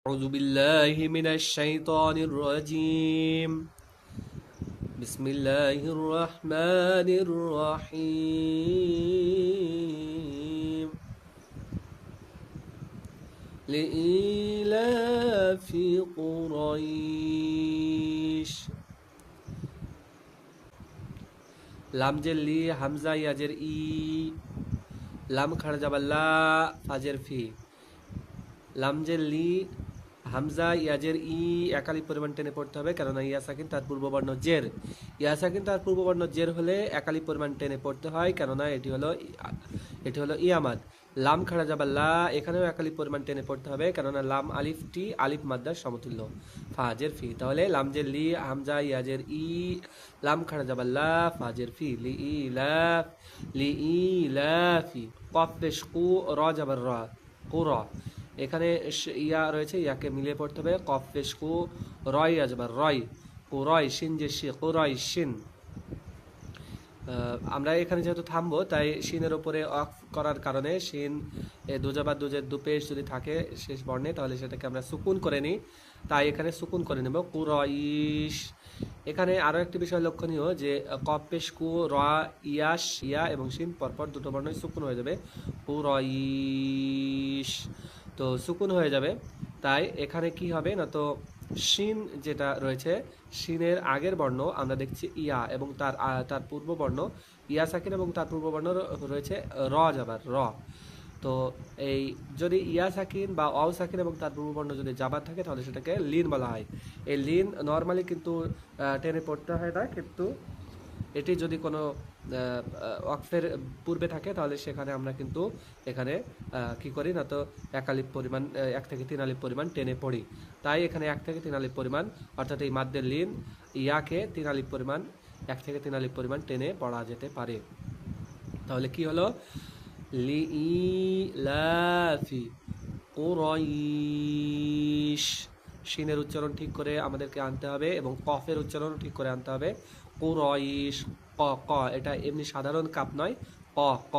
أعوذ بالله من الشيطان الرجيم بسم الله الرحمن الرحيم لإيلاف قريش লাম জের লি হামজা ইয়াজের ই লাম খাড়া জাবাল্লা ফাজের ফি লাম জের লি হামজা ইয়াজের ই একালি পরিমাণ টেনে পড়তে হবে, কেননা ইয়া সাকিন তার পূর্ববর্ণ জের। ইয়া সাকিন তার পূর্ববর্ণ জের হলে একালি পরিমাণ টেনে পড়তে হয়, কেননা এটি হলো ইয়ামাদ। লাম খাড়া জাবাল্লা এখানেও একালি পরিমাণ টেনে পড়তে হবে, কেননা লাম আলিফটি আলিফ মাদ্দার সমতুল্য ফাজের ফি। তাহলে লাম জের লি হামজা ইয়াজের ই লাম খাড়া জাবাল্লা ফাজের ফি লি ই লাফি কফ পেশ কু র জাবার র কুর। এখানে ইয়া রয়েছে, ইয়াকে মিলিয়ে পড়তে হবে কফ পেশ কু রয় আজবার রয় কুরয় শিন যে শি কুরয় শিন। আমরা এখানে যেহেতু থামবো তাই শিনের উপরে অফ করার কারণে শিন দুজা বা দুজের দুপেশ যদি থাকে শেষ বর্ণে তাহলে সেটাকে আমরা সুকুন করে নিই, তাই এখানে সুকুন করে নেব কুরইশ। এখানে আরও একটি বিষয় লক্ষণীয় যে কফ পেশ কু র ইয়াস ইয়া এবং শিন পরপর দুটো বর্ণই সুকুন হয়ে যাবে কুরইশ, তো সুকুন হয়ে যাবে। তাই এখানে কি হবে না, তো শিন যেটা রয়েছে শিনের আগের বর্ণ আমরা দেখছি ইয়া এবং তার পূর্ব বর্ণ ইয়া সাকিন এবং তার পূর্ব বর্ণ রয়েছে র জাবার র। তো এই যদি ইয়া সাকিন বা অ সাকিন এবং তার পূর্ব বর্ণ যদি জাবার থাকে তাহলে সেটাকে লিন বলা হয়। এই লিন নর্মালি কিন্তু টেনে পড়তে হয় না, কিন্তু এটি যদি কোনো ওয়াকফের পূর্বে থাকে তাহলে সেখানে আমরা কিন্তু এখানে কি করি না, তো এক আলিফ পরিমাণ 1 থেকে 3 আলিফ পরিমাণ টেনে পড়ি। তাই এখানে 1 থেকে 3 আলিফ পরিমাণ অর্থাৎ এই মাদ্দের লিন ইয়াকে 3 আলিফ পরিমাণ 1 থেকে 3 আলিফ পরিমাণ টেনে পড়া যেতে পারে। তাহলে কি হলো লিইলাফি কুরাইশ। শিনের উচ্চারণ ঠিক করে আমাদেরকে আনতে হবে এবং কফের উচ্চারণ ঠিক করে আনতে হবে। কুরাইশ ক ক এটা এমনি সাধারণ কাপ নয়, ক ক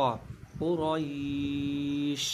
কুরাইশ।